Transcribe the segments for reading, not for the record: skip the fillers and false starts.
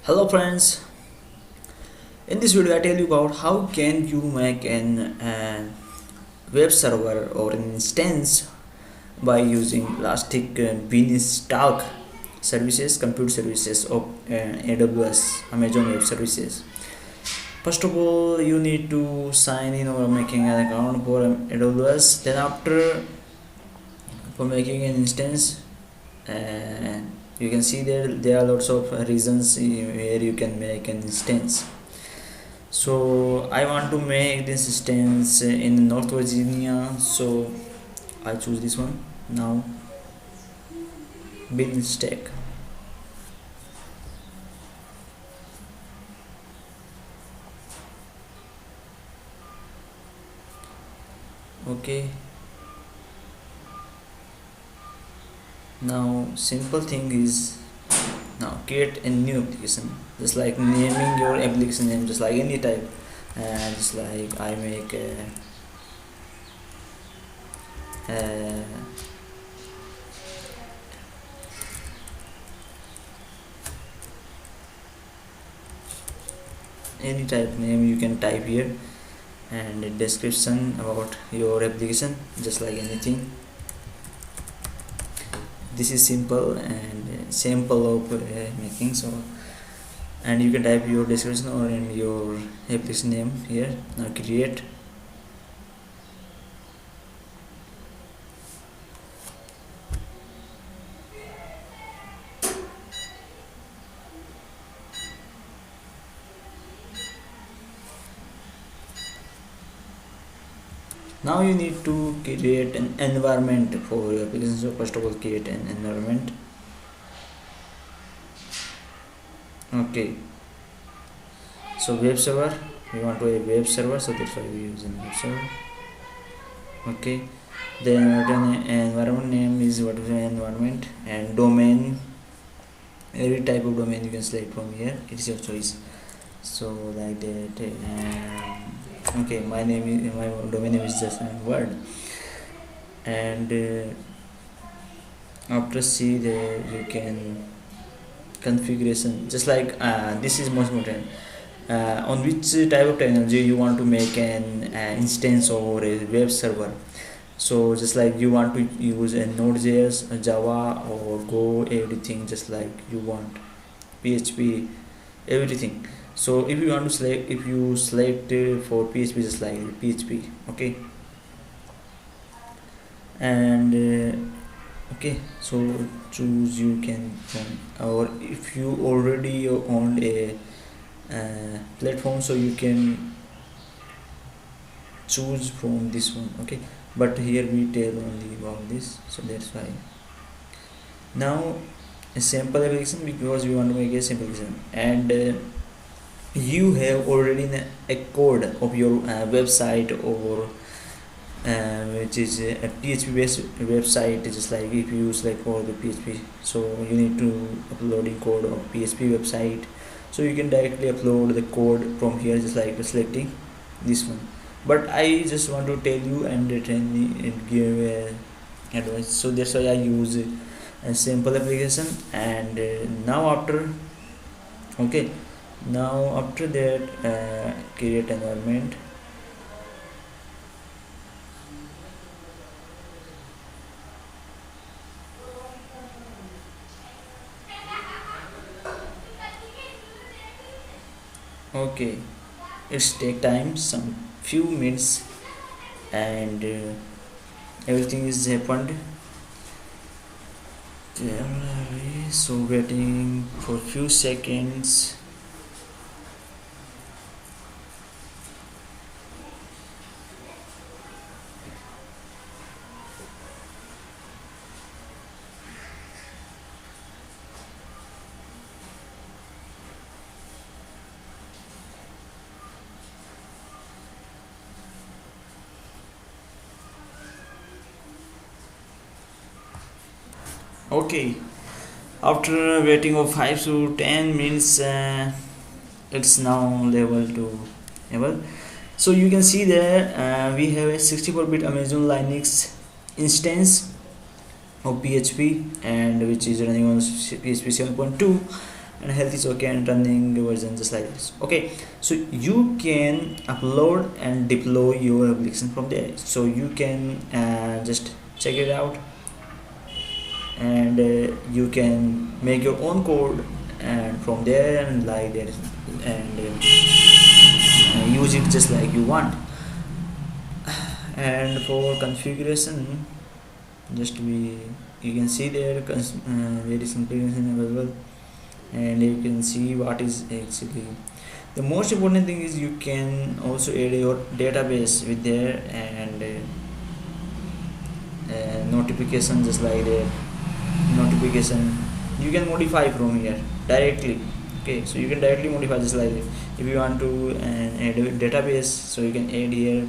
Hello friends, in this video I tell you about how can you make an web server or an instance by using Elastic Beanstalk services, compute services of AWS, Amazon Web Services. First of all, you need to sign in or making an account for AWS. Then after, for making an instance, uh, you can see there are lots of reasons where you can make an instance. So I want to make this instance in North Virginia, so I choose this one. Now Beanstalk. Okay, now simple thing is, now create a new application, just like naming your application name, just like any type, and just like I make a any type name you can type here, and a description about your application, just like anything. This is simple and sample of making. So, and you can type your description or in your application name here. Now create. Now you need to create an environment for your application. So first of all, create an environment. Okay, so web server, we want to a web server, so that's why we use a web server. Okay, then environment name is what is the environment, and domain, every type of domain you can select from here, it's your choice. So like that, okay, my domain name is just word. And after see there you can configuration, just like this is most important, on which type of technology you want to make an instance or a web server. So just like you want to use a Node.js, a Java or Go, everything just like you want, PHP, everything. So if you want to select, if you select for PHP, just like PHP, okay. And okay, so choose you can or if you already own a platform, so you can choose from this one, okay. But here we tell only about this, so that's why. Now a sample application, because we want to make a simple application, and you have already a code of your website, or which is a PHP based website, just like if you use like for the PHP, so you need to uploading code of PHP website. So you can directly upload the code from here, just like selecting this one. But I just want to tell you and give advice, so that's why I use a simple application. And now after, okay, now after that, create environment. Okay, it's take time, some few minutes, and everything is happened. So waiting for few seconds. Okay, after waiting of 5 to 10 minutes, it's now level to level. So you can see there, we have a 64-bit Amazon Linux instance of PHP, and which is running on PHP 7.2, and health is okay, and running version just like this. Okay, so you can upload and deploy your application from there. So you can just check it out, and you can make your own code and from there, and like that, and use it just like you want. And for configuration, just you can see there there is configuration available, and you can see what is actually the most important thing is you can also add your database with there, and notification just like that. Notification you can modify from here directly. Okay, so you can directly modify just like this. If you want to add a database, so you can add here,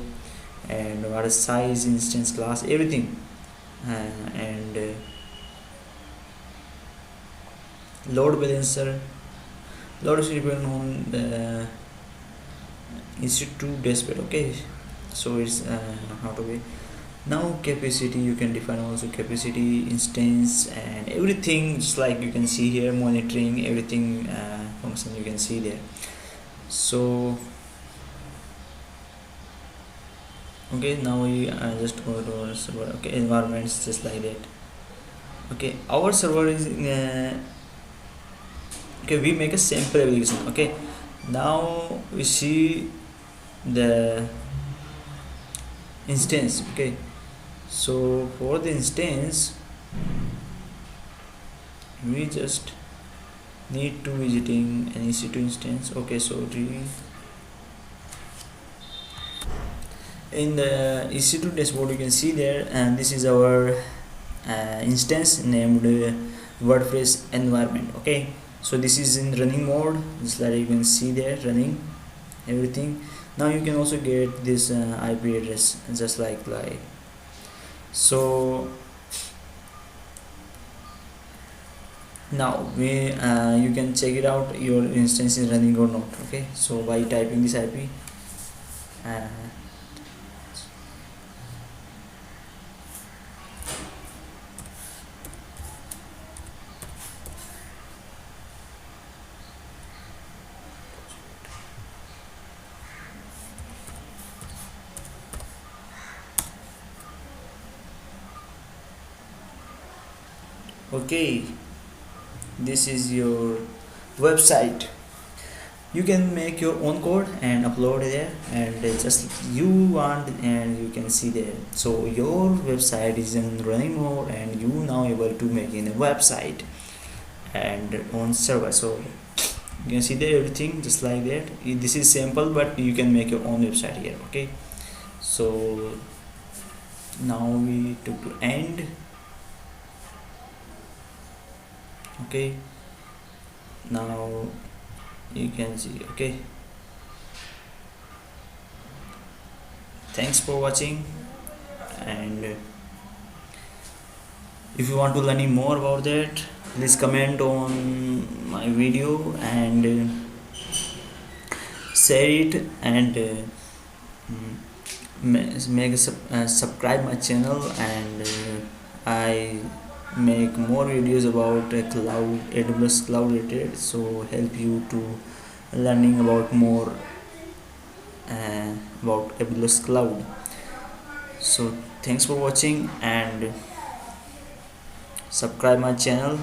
and what is size, instance, class, everything, and load balancer. Load is depend on the institute dashboard. Okay, so it's how to be. Now capacity, you can define also capacity, instance, and everything just like you can see here. Monitoring, everything function you can see there. So okay, now we just go to our server. Okay, environments just like that. Okay, our server is okay, we make a sample application. Okay, now we see the instance. Okay, so for the instance we just need to visiting an EC2 instance. Okay, so in the EC2 dashboard you can see there, and this is our instance named WordPress environment. Okay, so this is in running mode, just like you can see there, running everything. Now you can also get this IP address just like so. Now we you can check it out, your instance is running or not. Okay, so by typing this IP, okay, this is your website. You can make your own code and upload it there, and just you want, and you can see there. So your website is in running mode, and you now able to make in a website and on server. So you can see there everything just like that. This is simple, but you can make your own website here. Okay, so now we took to end. Okay, now you can see. Okay, thanks for watching, and if you want to learn more about that, please comment on my video and share it, and subscribe my channel, and I make more videos about cloud, AWS cloud related, so help you to learning about more about AWS cloud. So thanks for watching, and subscribe my channel.